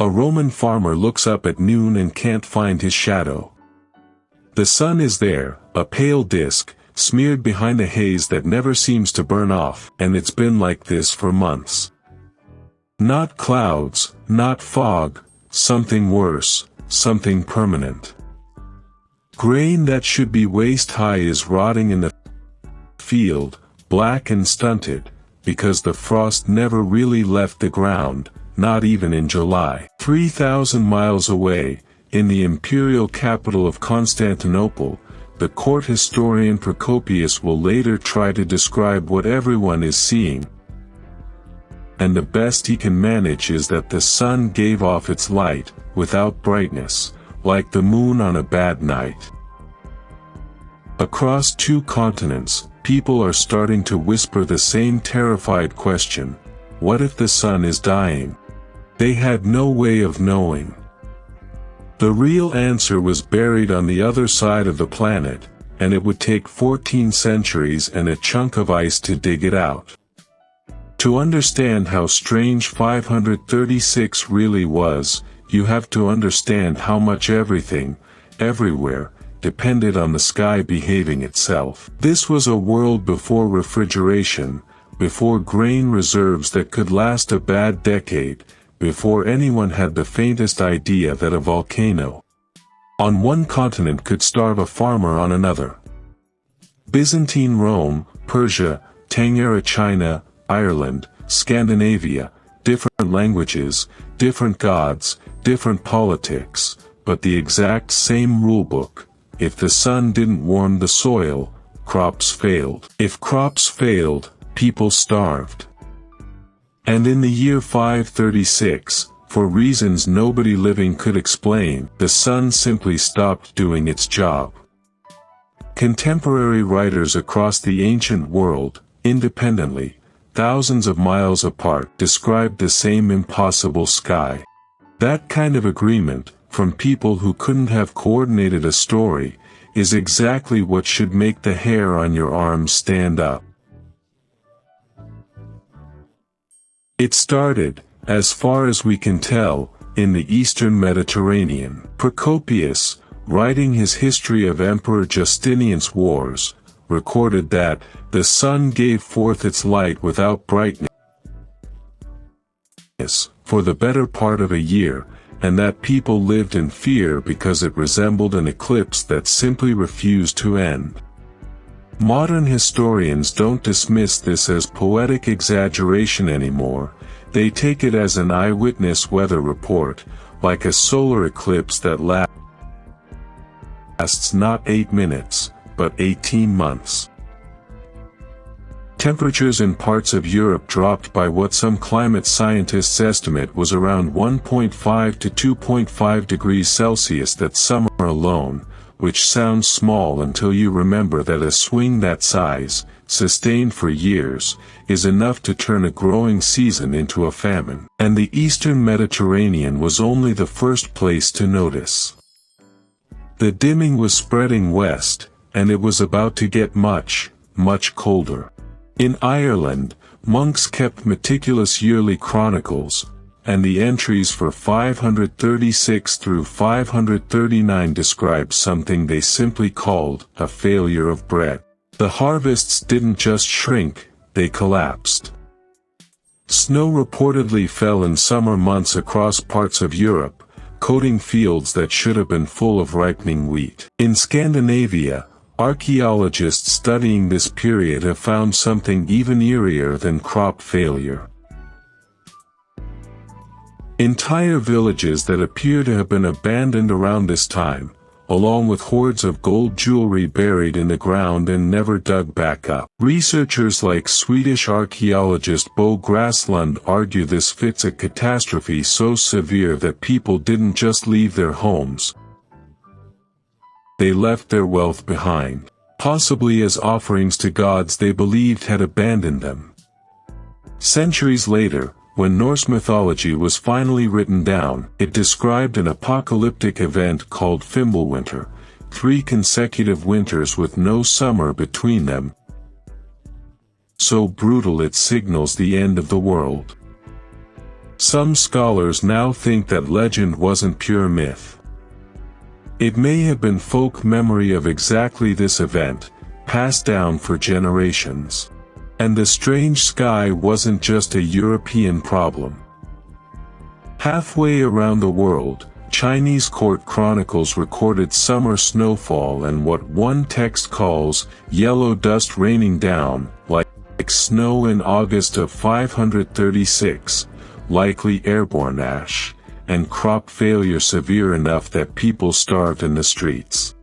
A Roman farmer looks up at noon and can't find his shadow. The sun is there, a pale disk, smeared behind a haze that never seems to burn off, and it's been like this for months. Not clouds, not fog, something worse, something permanent. Grain that should be waist-high is rotting in the field, black and stunted, because the frost never really left the ground, not even in July. 3,000 miles away, in the imperial capital of Constantinople, the court historian Procopius will later try to describe what everyone is seeing. And the best he can manage is that the sun gave off its light, without brightness, like the moon on a bad night. Across 2 continents, people are starting to whisper the same terrified question: what if the sun is dying? They had no way of knowing. The real answer was buried on the other side of the planet, and it would take 14 centuries and a chunk of ice to dig it out. To understand how strange 536 really was, you have to understand how much everything, everywhere, depended on the sky behaving itself. This was a world before refrigeration, before grain reserves that could last a bad decade, before anyone had the faintest idea that a volcano on one continent could starve a farmer on another. Byzantine Rome, Persia, Tang-era China, Ireland, Scandinavia, different languages, different gods, different politics, but the exact same rulebook. If the sun didn't warm the soil, crops failed. If crops failed, people starved. And in the year 536, for reasons nobody living could explain, the sun simply stopped doing its job. Contemporary writers across the ancient world, independently, thousands of miles apart, described the same impossible sky. That kind of agreement, from people who couldn't have coordinated a story, is exactly what should make the hair on your arms stand up. It started, as far as we can tell, in the eastern Mediterranean. Procopius, writing his history of Emperor Justinian's wars, recorded that the sun gave forth its light without brightness for the better part of a year, and that people lived in fear because it resembled an eclipse that simply refused to end. Modern historians don't dismiss this as poetic exaggeration anymore, they take it as an eyewitness weather report, like a solar eclipse that lasts not 8 minutes, but 18 months. Temperatures in parts of Europe dropped by what some climate scientists estimate was around 1.5 to 2.5 degrees Celsius that summer alone, which sounds small until you remember that a swing that size, sustained for years, is enough to turn a growing season into a famine. And the eastern Mediterranean was only the first place to notice. The dimming was spreading west, and it was about to get much, much colder. In Ireland, monks kept meticulous yearly chronicles, and the entries for 536 through 539 describe something they simply called a failure of bread. The harvests didn't just shrink, they collapsed. Snow reportedly fell in summer months across parts of Europe, coating fields that should have been full of ripening wheat. In Scandinavia, archaeologists studying this period have found something even eerier than crop failure. Entire villages that appear to have been abandoned around this time, along with hoards of gold jewelry buried in the ground and never dug back up. Researchers like Swedish archaeologist Bo Gräslund argue this fits a catastrophe so severe that people didn't just leave their homes. They left their wealth behind, possibly as offerings to gods they believed had abandoned them. Centuries later, when Norse mythology was finally written down, it described an apocalyptic event called Fimbulwinter, 3 consecutive winters with no summer between them, so brutal it signals the end of the world. Some scholars now think that legend wasn't pure myth. It may have been folk memory of exactly this event, passed down for generations. And the strange sky wasn't just a European problem. Halfway around the world, Chinese court chronicles recorded summer snowfall and what one text calls yellow dust raining down, like snow in August of 536, likely airborne ash, and crop failure severe enough that people starved in the streets.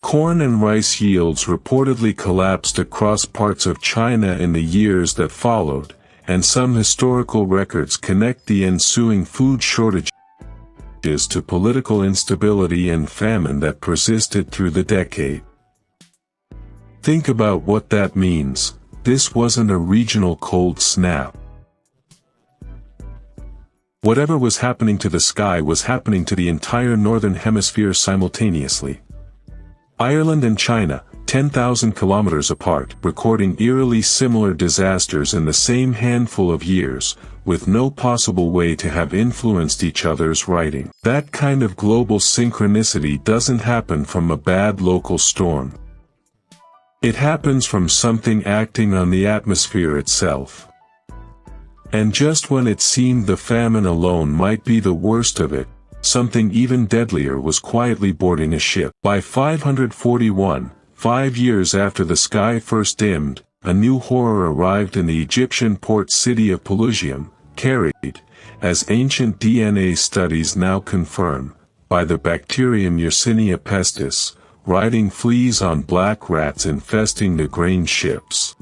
Corn and rice yields reportedly collapsed across parts of China in the years that followed, and some historical records connect the ensuing food shortages to political instability and famine that persisted through the decade. Think about what that means. This wasn't a regional cold snap. Whatever was happening to the sky was happening to the entire Northern Hemisphere simultaneously. Ireland and China, 10,000 kilometers apart, recording eerily similar disasters in the same handful of years, with no possible way to have influenced each other's writing. That kind of global synchronicity doesn't happen from a bad local storm. It happens from something acting on the atmosphere itself. And just when it seemed the famine alone might be the worst of it, something even deadlier was quietly boarding a ship. By 541, 5 years after the sky first dimmed, a new horror arrived in the Egyptian port city of Pelusium, carried, as ancient DNA studies now confirm, by the bacterium Yersinia pestis, riding fleas on black rats infesting the grain ships.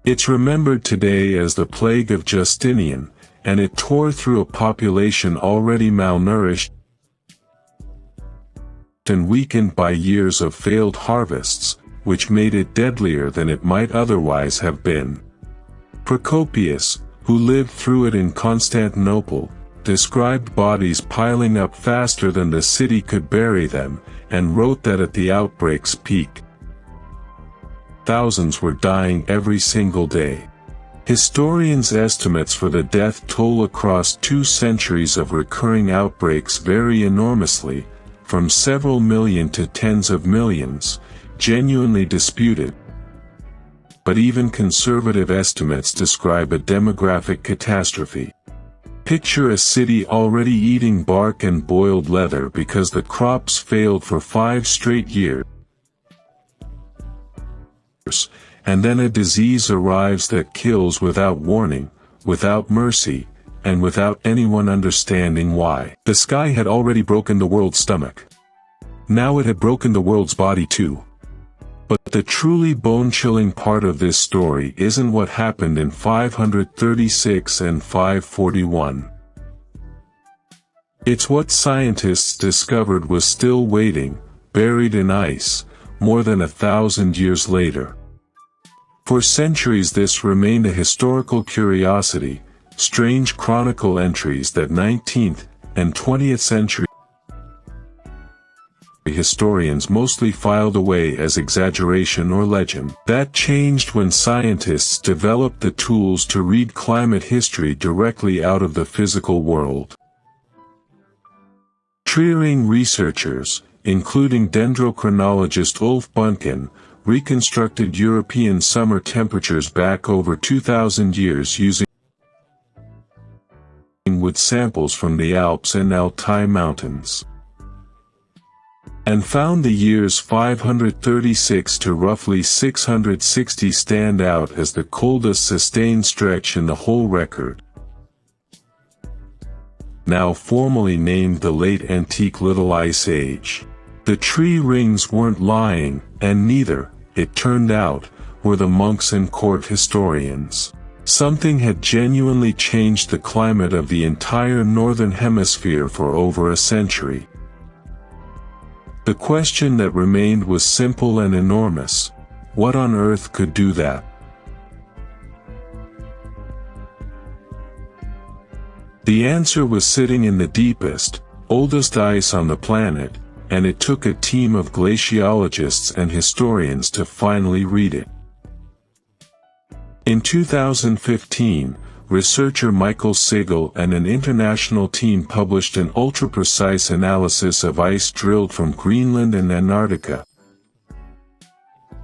It's remembered today as the Plague of Justinian, and it tore through a population already malnourished and weakened by years of failed harvests, which made it deadlier than it might otherwise have been. Procopius, who lived through it in Constantinople, described bodies piling up faster than the city could bury them, and wrote that at the outbreak's peak, thousands were dying every single day. Historians' estimates for the death toll across 2 centuries of recurring outbreaks vary enormously, from several million to tens of millions, genuinely disputed. But even conservative estimates describe a demographic catastrophe. Picture a city already eating bark and boiled leather because the crops failed for 5 straight years. And then a disease arrives that kills without warning, without mercy, and without anyone understanding why. The sky had already broken the world's stomach. Now it had broken the world's body too. But the truly bone-chilling part of this story isn't what happened in 536 and 541. It's what scientists discovered was still waiting, buried in ice, more than 1,000 years later. For centuries this remained a historical curiosity, strange chronicle entries that 19th and 20th century historians mostly filed away as exaggeration or legend. That changed when scientists developed the tools to read climate history directly out of the physical world. Triering researchers, including dendrochronologist Ulf Bunken, reconstructed European summer temperatures back over 2,000 years using wood samples from the Alps and Altai mountains, and found the years 536 to roughly 660 stand out as the coldest sustained stretch in the whole record. Now formally named the Late Antique Little Ice Age. The tree rings weren't lying, and neither, it turned out, were the monks and court historians. Something had genuinely changed the climate of the entire Northern Hemisphere for over a century. The question that remained was simple and enormous. What on earth could do that? The answer was sitting in the deepest, oldest ice on the planet, and it took a team of glaciologists and historians to finally read it. In 2015, researcher Michael Sigel and an international team published an ultra-precise analysis of ice drilled from Greenland and Antarctica,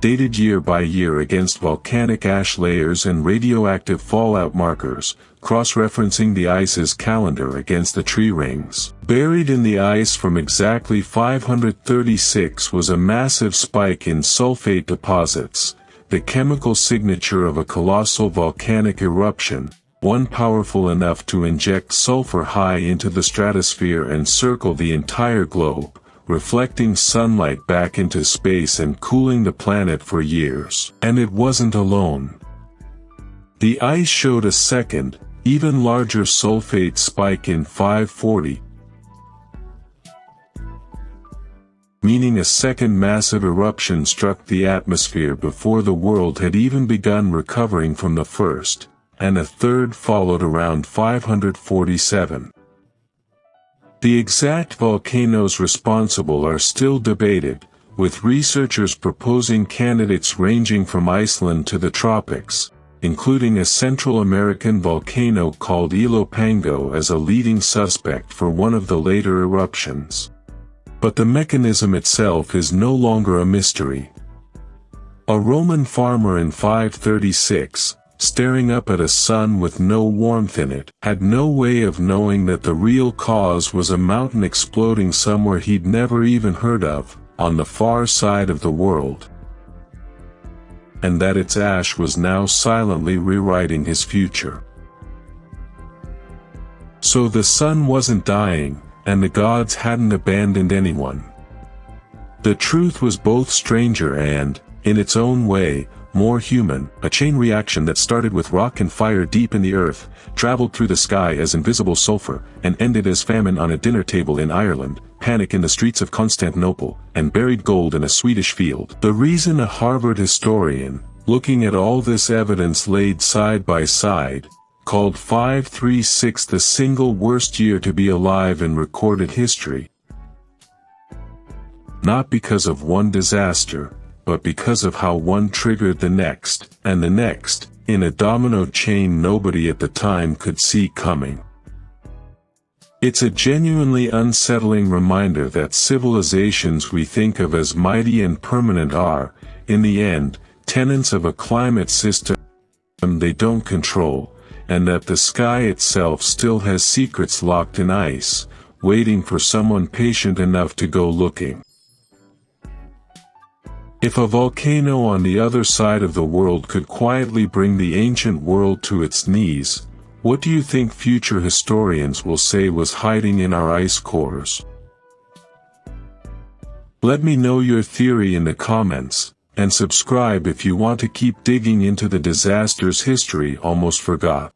dated year by year against volcanic ash layers and radioactive fallout markers, cross-referencing the ice's calendar against the tree rings. Buried in the ice from exactly 536 was a massive spike in sulfate deposits, the chemical signature of a colossal volcanic eruption, one powerful enough to inject sulfur high into the stratosphere and circle the entire globe, reflecting sunlight back into space and cooling the planet for years. And it wasn't alone. The ice showed a second, even larger sulfate spike in 540, meaning a second massive eruption struck the atmosphere before the world had even begun recovering from the first, and a third followed around 547. The exact volcanoes responsible are still debated, with researchers proposing candidates ranging from Iceland to the tropics, including a Central American volcano called Ilopango as a leading suspect for one of the later eruptions. But the mechanism itself is no longer a mystery. A Roman farmer in 536, staring up at a sun with no warmth in it, had no way of knowing that the real cause was a mountain exploding somewhere he'd never even heard of, on the far side of the world, and that its ash was now silently rewriting his future. So the sun wasn't dying, and the gods hadn't abandoned anyone. The truth was both stranger and, in its own way, more human. A chain reaction that started with rock and fire deep in the earth, traveled through the sky as invisible sulfur, and ended as famine on a dinner table in Ireland, panic in the streets of Constantinople, and buried gold in a Swedish field. The reason a Harvard historian, looking at all this evidence laid side by side, called 536 the single worst year to be alive in recorded history, not because of one disaster, but because of how one triggered the next, and the next, in a domino chain nobody at the time could see coming. It's a genuinely unsettling reminder that civilizations we think of as mighty and permanent are, in the end, tenants of a climate system they don't control, and that the sky itself still has secrets locked in ice, waiting for someone patient enough to go looking. If a volcano on the other side of the world could quietly bring the ancient world to its knees, what do you think future historians will say was hiding in our ice cores? Let me know your theory in the comments, and subscribe if you want to keep digging into the disasters history almost forgot.